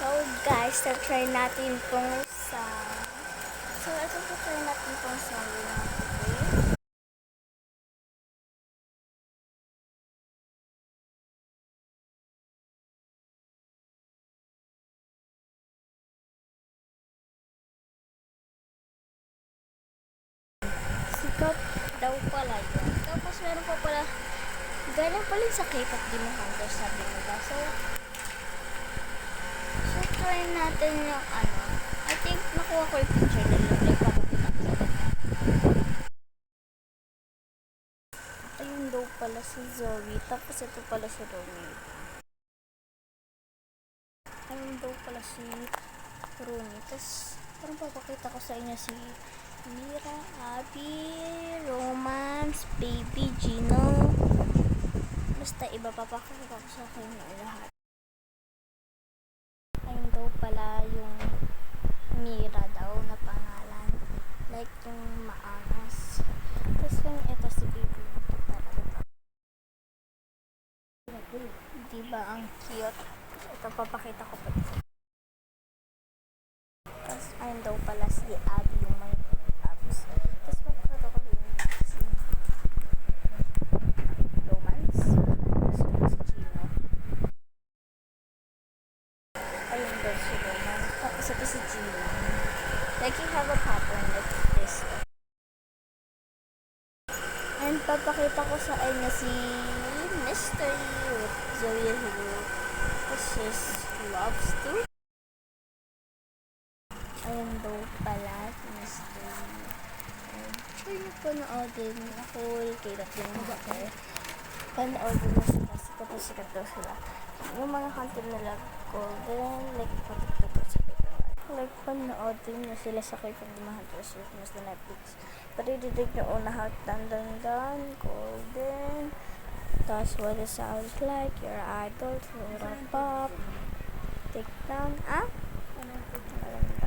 So guys, try natin tong sa ito try natin tong sa okay? Sikat daw pala yun. Tapos meron pa pala galing pala sa K-pop Demon Hunter, sabi nila. So try natin yung ano. I think nakuha ko yung picture nila. Like, papakita ko sa kanya. Ayun daw pala si Zoe. Tapos ito pala si Romy. Ayun daw pala si Romy. Tapos parang papakita ko sa inyo si Mira, Abby, Romance, Baby, Gino. Basta iba papakita ko sa inyo lahat. Ayun daw pala yung Mira daw na pangalan. Like yung maangas. Tapos yung ito si Baby. Ito talaga. Diba ang cute? Ito papakita ko pa dito. Tapos ayun daw pala si Abby yung may abs. Tapos papakita ko rin si Romance. Si Gino. Ayun daw si Romance. Tapos ito si Gino. Like you have a pattern like this. And papakita ko sa inyo si Mystery with Zoe who is loves to. Ayun daw pala si Mystery. And try nyo panoodin. Ako, kailat din mga kayo. Panoodin na sila. Sikat daw sila. Yung mga content nila golden, like patikot sa paper. Like panoodin nyo sila sa K-pop Demon Hunter series na Netflix. Parididig nyo una hat dan golden. That's what it sounds like. Your idol, Flora Pop. Take down,